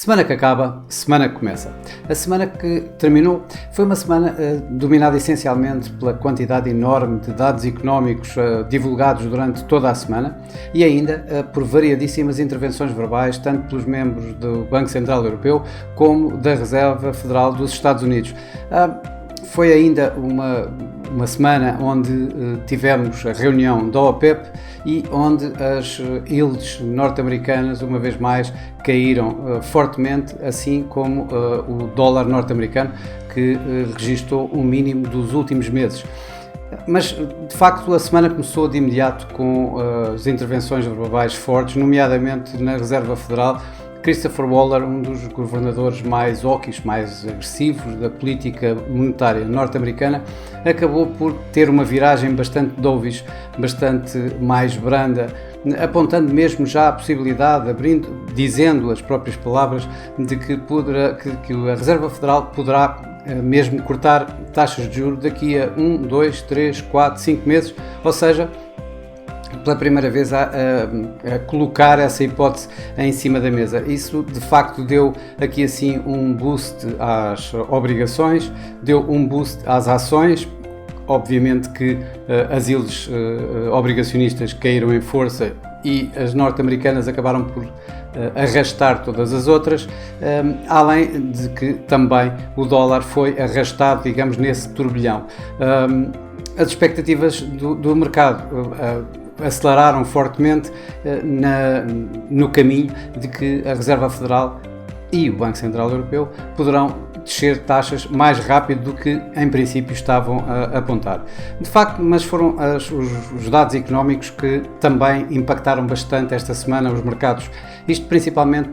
Semana que acaba, semana que começa. A semana que terminou foi uma semana dominada essencialmente pela quantidade enorme de dados económicos divulgados durante toda a semana e ainda por variadíssimas intervenções verbais, tanto pelos membros do Banco Central Europeu como da Reserva Federal dos Estados Unidos. Foi ainda uma semana onde tivemos a reunião da OPEP e onde as yields norte-americanas, uma vez mais, caíram fortemente, assim como o dólar norte-americano, que registrou o mínimo dos últimos meses. Mas, de facto, a semana começou de imediato com as intervenções verbais fortes, nomeadamente na Reserva Federal. Christopher Waller, um dos governadores mais hawkish, mais agressivos da política monetária norte-americana, acabou por ter uma viragem bastante dovish, bastante mais branda, apontando mesmo já a possibilidade, dizendo as próprias palavras, de que a Reserva Federal poderá mesmo cortar taxas de juros daqui a 1, 2, 3, 4, 5 meses, ou seja, pela primeira vez a colocar essa hipótese em cima da mesa. Isso de facto deu aqui assim um boost às obrigações, deu um boost às ações. Obviamente que as yields obrigacionistas caíram em força e as norte-americanas acabaram por arrastar todas as outras, além de que também o dólar foi arrastado, digamos, nesse turbilhão. As expectativas do mercado aceleraram fortemente no caminho de que a Reserva Federal e o Banco Central Europeu poderão descer taxas mais rápido do que em princípio estavam a apontar. De facto, mas foram os dados económicos que também impactaram bastante esta semana os mercados, isto principalmente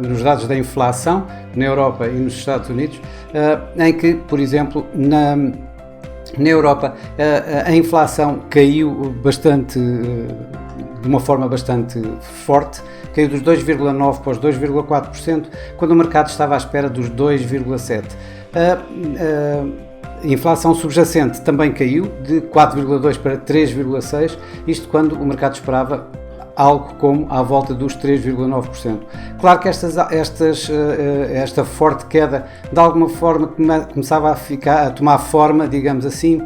nos dados da inflação na Europa e nos Estados Unidos, em que, por exemplo, na Europa a inflação caiu bastante, de uma forma bastante forte, caiu dos 2,9% para os 2,4%, quando o mercado estava à espera dos 2,7%. A inflação subjacente também caiu de 4,2% para 3,6%, isto quando o mercado esperava algo como à volta dos 3,9%. Claro que esta forte queda de alguma forma começava a tomar forma, digamos assim,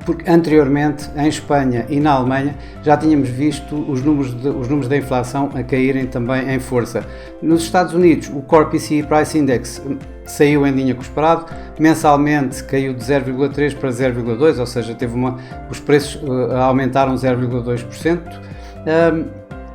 porque anteriormente em Espanha e na Alemanha já tínhamos visto os números da inflação a caírem também em força. Nos Estados Unidos o Core PCE Price Index saiu em linha com o esperado, mensalmente caiu de 0,3 para 0,2, ou seja, os preços aumentaram 0,2%.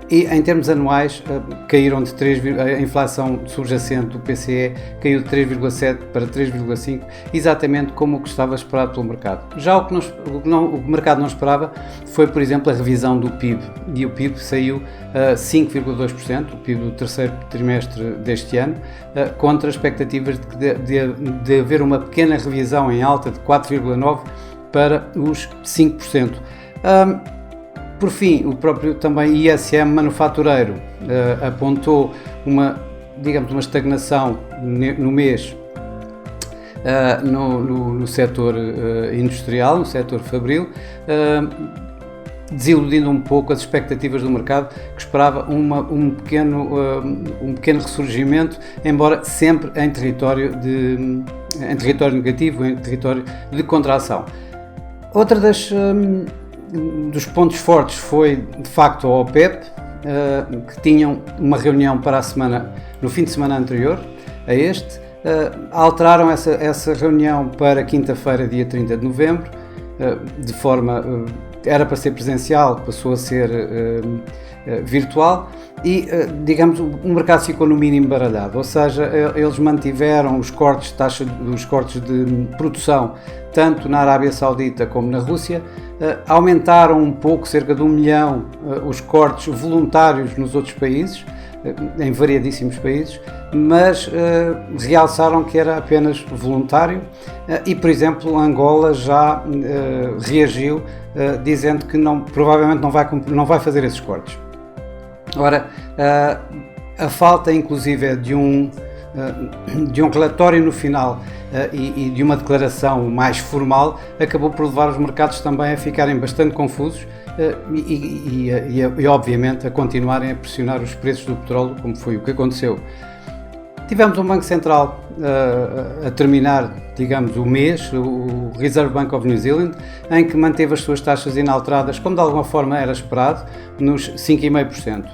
E em termos anuais caíram de 3, a inflação subjacente do PCE caiu de 3,7 para 3,5, exatamente como o que estava esperado pelo mercado. Já o que o mercado não esperava foi, por exemplo, a revisão do PIB, e o PIB saiu a 5,2%, o PIB do terceiro trimestre deste ano, contra expectativas de haver uma pequena revisão em alta de 4,9% para os 5%. Por fim, o próprio também ISM manufatureiro apontou uma estagnação no mês no setor industrial, no setor fabril, desiludindo um pouco as expectativas do mercado, que esperava um pequeno ressurgimento, embora sempre em território negativo, em território de contração. Outra dos pontos fortes foi, de facto, a OPEP, que tinham uma reunião para a semana, no fim de semana anterior a este, alteraram essa reunião para quinta-feira, dia 30 de novembro, era para ser presencial, passou a ser virtual e, digamos, o mercado ficou no mínimo baralhado, ou seja, eles mantiveram os cortes de produção tanto na Arábia Saudita como na Rússia, aumentaram um pouco, cerca de 1 milhão, os cortes voluntários nos outros países, em variadíssimos países, mas realçaram que era apenas voluntário e, por exemplo, Angola já reagiu dizendo que provavelmente não vai fazer esses cortes. Ora, a falta inclusive de um relatório no final e de uma declaração mais formal acabou por levar os mercados também a ficarem bastante confusos e obviamente a continuarem a pressionar os preços do petróleo, como foi o que aconteceu. Tivemos um Banco Central a terminar, digamos, o mês, o Reserve Bank of New Zealand, em que manteve as suas taxas inalteradas, como de alguma forma era esperado, nos 5,5%.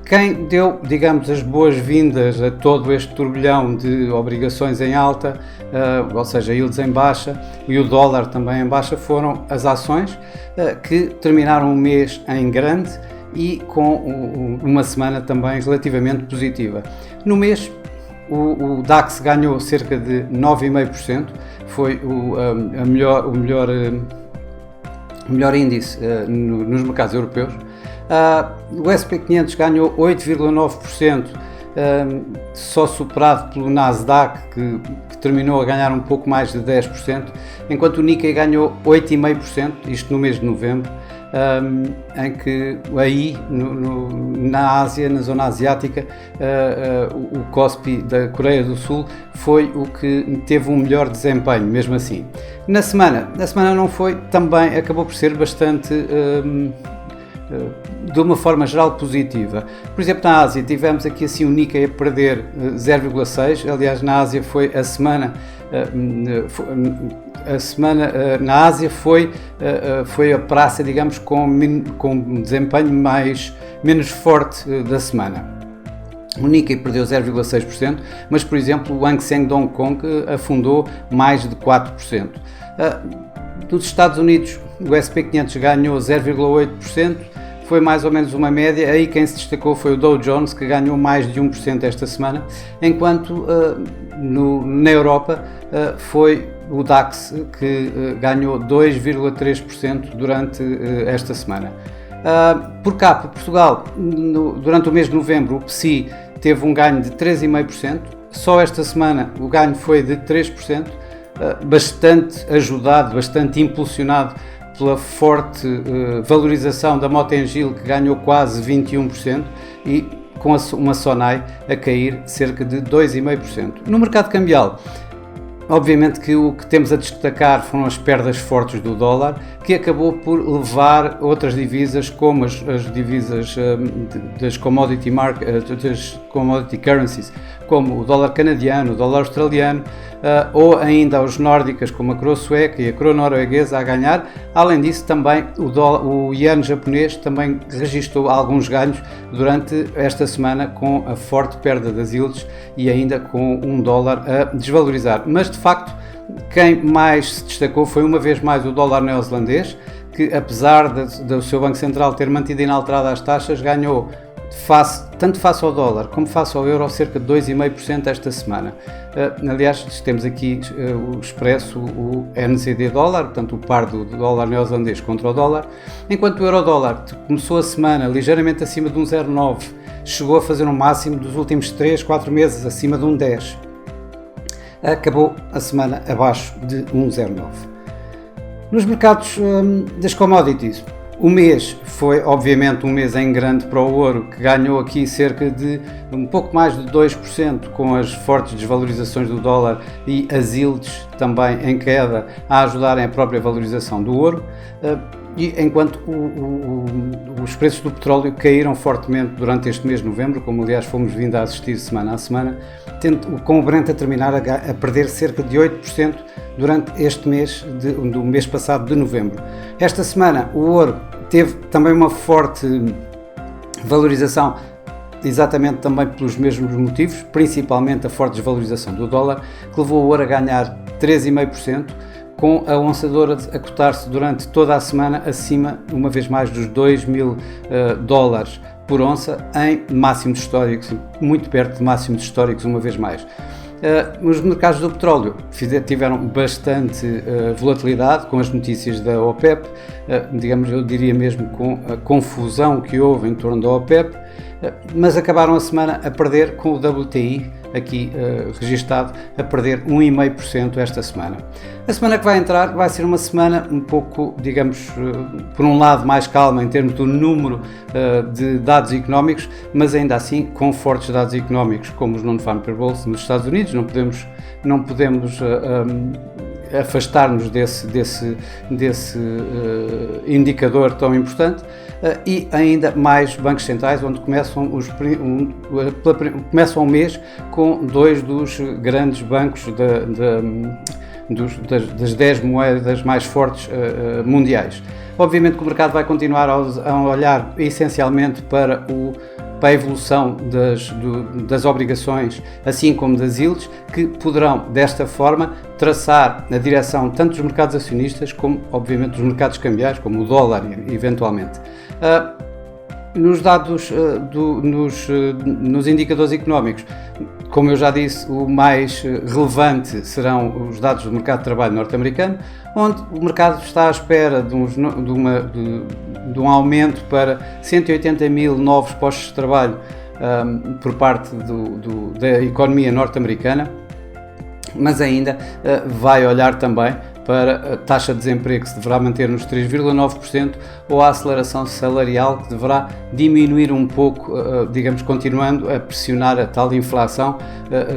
Quem deu, digamos, as boas-vindas a todo este turbilhão de obrigações em alta, ou seja, yields em baixa e o dólar também em baixa, foram as ações, que terminaram o mês em grande e com uma semana também relativamente positiva. No mês, o DAX ganhou cerca de 9,5%, foi o melhor índice nos mercados europeus. O S&P 500 ganhou 8,9%, só superado pelo Nasdaq, que terminou a ganhar um pouco mais de 10%, enquanto o Nikkei ganhou 8,5%, isto no mês de novembro, em que aí na Ásia, na zona asiática, o KOSPI da Coreia do Sul foi o que teve um melhor desempenho, mesmo assim. Na semana não foi, também acabou por ser bastante de uma forma geral positiva. Por exemplo, na Ásia tivemos aqui assim o Nikkei a perder 0,6, aliás na Ásia foi a semana na Ásia foi a praça, digamos, com desempenho menos forte da semana. O Nikkei perdeu 0,6%, mas por exemplo o Hang Seng de Hong Kong afundou mais de 4%. Dos Estados Unidos, o S&P 500 ganhou 0,8%, foi mais ou menos uma média. Aí quem se destacou foi o Dow Jones, que ganhou mais de 1% esta semana, enquanto na Europa foi o DAX que ganhou 2,3% durante esta semana. Por cá, por Portugal, durante o mês de novembro, o PSI teve um ganho de 3,5%, só esta semana o ganho foi de 3%, bastante ajudado, bastante impulsionado pela forte valorização da Mota-Engil, que ganhou quase 21%, e com uma Sonai a cair cerca de 2,5%. No mercado cambial, obviamente que o que temos a destacar foram as perdas fortes do dólar, que acabou por levar outras divisas, como as divisas das commodity currencies, como o dólar canadiano, o dólar australiano, ou ainda os nórdicas, como a coroa sueca e a coroa norueguesa, a ganhar. Além disso, também o iene japonês também registrou alguns ganhos durante esta semana, com a forte perda das yields e ainda com um dólar a desvalorizar. Mas de facto, quem mais se destacou foi uma vez mais o dólar neozelandês, que apesar do seu Banco Central ter mantido inalterada as taxas, ganhou tanto face ao dólar como face ao euro cerca de 2,5% esta semana. Aliás, temos aqui o expresso, o NZD dólar, portanto o par do dólar neozelandês contra o dólar, enquanto o euro dólar começou a semana ligeiramente acima de 1,09, chegou a fazer um máximo dos últimos 3-4 meses acima de 1,10. Acabou a semana abaixo de 1,09. Nos mercados das commodities, o mês foi obviamente um mês em grande para o ouro, que ganhou aqui cerca de um pouco mais de 2% com as fortes desvalorizações do dólar e as yields também em queda a ajudarem a própria valorização do ouro. E enquanto os preços do petróleo caíram fortemente durante este mês de novembro, como aliás fomos vindo a assistir semana a semana, com o Brent a terminar a perder cerca de 8% durante este mês, do mês passado de novembro. Esta semana o ouro teve também uma forte valorização, exatamente também pelos mesmos motivos, principalmente a forte desvalorização do dólar, que levou o ouro a ganhar 3,5%, com a onça de ouro a cotar-se durante toda a semana acima, uma vez mais, dos 2.000 dólares por onça, em máximos históricos, muito perto de máximos históricos, uma vez mais. Os mercados do petróleo tiveram bastante volatilidade com as notícias da OPEP, digamos, eu diria mesmo com a confusão que houve em torno da OPEP, mas acabaram a semana a perder, com o WTI aqui registado, a perder 1,5% esta semana. A semana que vai entrar vai ser uma semana um pouco, digamos, por um lado mais calma em termos do número de dados económicos, mas ainda assim com fortes dados económicos, como os Non-Farm Payrolls nos Estados Unidos. Não podemos afastar-nos desse indicador tão importante, e ainda mais bancos centrais, onde começam o mês com dois dos grandes bancos das 10 moedas mais fortes mundiais. Obviamente que o mercado vai continuar a olhar essencialmente para a evolução das obrigações, assim como das yields, que poderão, desta forma, traçar a direção tanto dos mercados acionistas como, obviamente, dos mercados cambiais, como o dólar, eventualmente. Nos dados, nos indicadores económicos, como eu já disse, o mais relevante serão os dados do mercado de trabalho norte-americano, onde o mercado está à espera de um aumento para 180 mil novos postos de trabalho por parte da economia norte-americana, mas ainda vai olhar também para a taxa de desemprego, que se deverá manter nos 3,9%, ou a aceleração salarial, que deverá diminuir um pouco, digamos, continuando a pressionar a tal inflação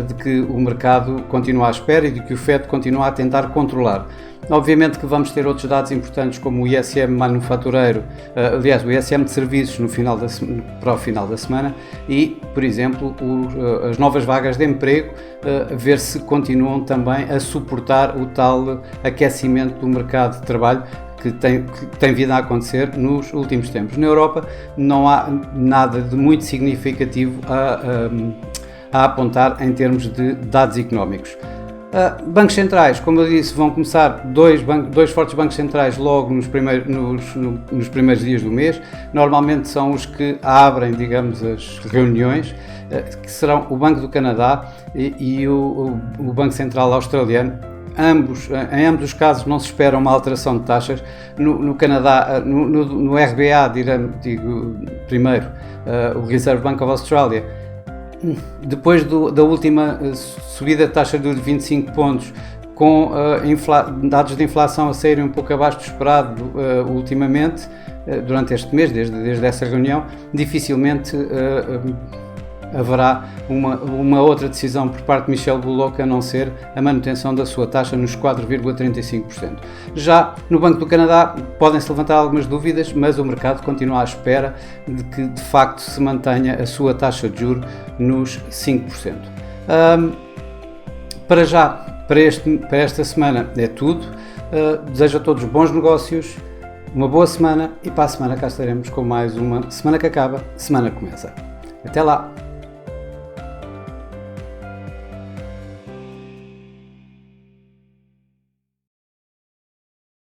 de que o mercado continua à espera e de que o FED continua a tentar controlar. Obviamente que vamos ter outros dados importantes, como o ISM manufatureiro, aliás, o ISM de serviços para o final da semana, e, por exemplo, as novas vagas de emprego, ver se continuam também a suportar o tal aquecimento do mercado de trabalho que tem vindo a acontecer nos últimos tempos. Na Europa não há nada de muito significativo a apontar em termos de dados económicos. Bancos centrais, como eu disse, vão começar dois fortes bancos centrais logo nos primeiros dias do mês. Normalmente são os que abrem, digamos, as reuniões, que serão o Banco do Canadá e o Banco Central Australiano. Em ambos os casos não se espera uma alteração de taxas. No Canadá, no RBA, digo primeiro, o Reserve Bank of Australia, depois da última subida de taxa de 25 pontos, com dados de inflação a saírem um pouco abaixo do esperado ultimamente, durante este mês, desde essa reunião, dificilmente haverá uma outra decisão por parte de Michel Bullock, a não ser a manutenção da sua taxa nos 4,35%. Já no Banco do Canadá podem-se levantar algumas dúvidas, mas o mercado continua à espera de que de facto se mantenha a sua taxa de juros nos 5%. Para já, para esta semana é tudo. Desejo a todos bons negócios, uma boa semana, e para a semana cá estaremos com mais uma Semana que Acaba, Semana que Começa. Até lá!